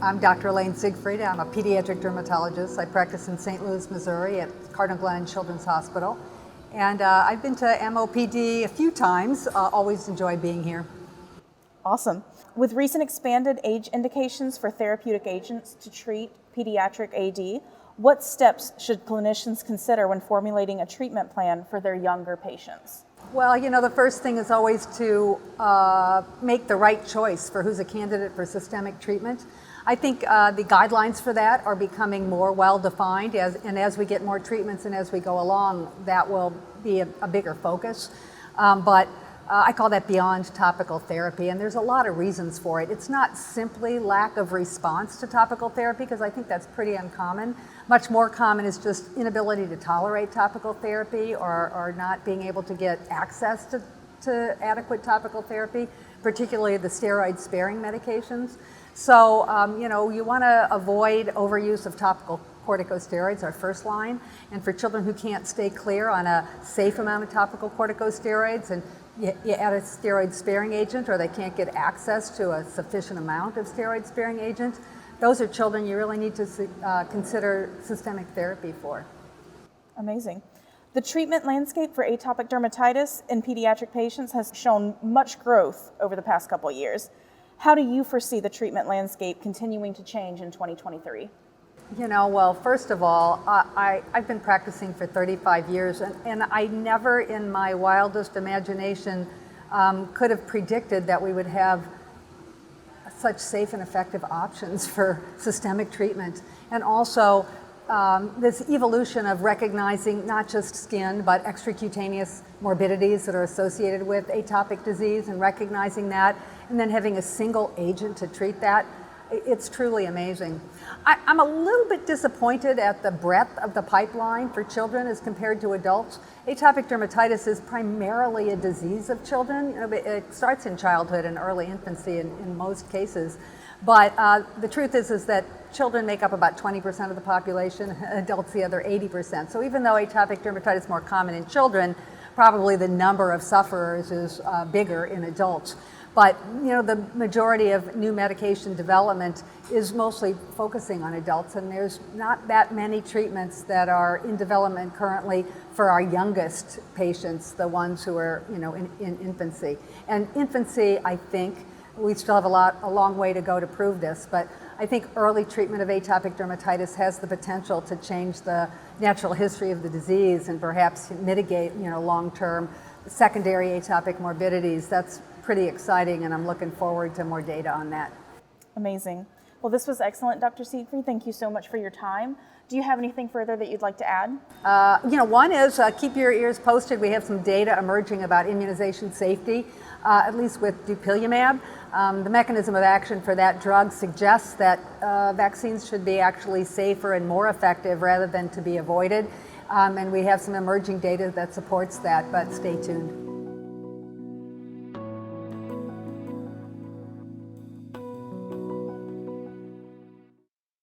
I'm Dr. Elaine Siegfried. I'm a pediatric dermatologist. I practice in St. Louis, Missouri at Cardinal Glennon Children's Hospital. And I've been to MOPD a few times. Always enjoy being here. Awesome. With recent expanded age indications for therapeutic agents to treat pediatric AD, what steps should clinicians consider when formulating a treatment plan for their younger patients? Well, the first thing is always to make the right choice for who's a candidate for systemic treatment. I think the guidelines for that are becoming more well-defined, and as we get more treatments and as we go along, that will be a bigger focus. But I call that beyond topical therapy, and there's a lot of reasons for it. It's not simply lack of response to topical therapy, because I think that's pretty uncommon. Much more common is just inability to tolerate topical therapy or not being able to get access to adequate topical therapy, particularly the steroid-sparing medications. So, you want to avoid overuse of topical corticosteroids, our first line, and for children who can't stay clear on a safe amount of topical corticosteroids, and you add a steroid-sparing agent, or they can't get access to a sufficient amount of steroid-sparing agent, those are children you really need to consider systemic therapy for. Amazing. The treatment landscape for atopic dermatitis in pediatric patients has shown much growth over the past couple of years. How do you foresee the treatment landscape continuing to change in 2023? Well, first of all, I've been practicing for 35 years, and I never in my wildest imagination could have predicted that we would have such safe and effective options for systemic treatment. And also this evolution of recognizing not just skin, but extracutaneous morbidities that are associated with atopic disease, and recognizing that, and then having a single agent to treat that. It's truly amazing. I'm a little bit disappointed at the breadth of the pipeline for children as compared to adults. Atopic dermatitis is primarily a disease of children. It starts in childhood and early infancy in most cases. But the truth is that children make up about 20% of the population, adults the other 80%. So even though atopic dermatitis is more common in children, probably the number of sufferers is bigger in adults. But the majority of new medication development is mostly focusing on adults, and there's not that many treatments that are in development currently for our youngest patients, the ones who are in infancy. And infancy, I think, we still have a long way to go to prove this, but I think early treatment of atopic dermatitis has the potential to change the natural history of the disease and perhaps mitigate long-term secondary atopic morbidities. That's pretty exciting, and I'm looking forward to more data on that. Amazing. Well, this was excellent, Dr. Siegfried. Thank you so much for your time. Do you have anything further that you'd like to add? One is keep your ears posted. We have some data emerging about immunization safety, at least with dupilumab. The mechanism of action for that drug suggests that vaccines should be actually safer and more effective rather than to be avoided. And we have some emerging data that supports that, but stay tuned.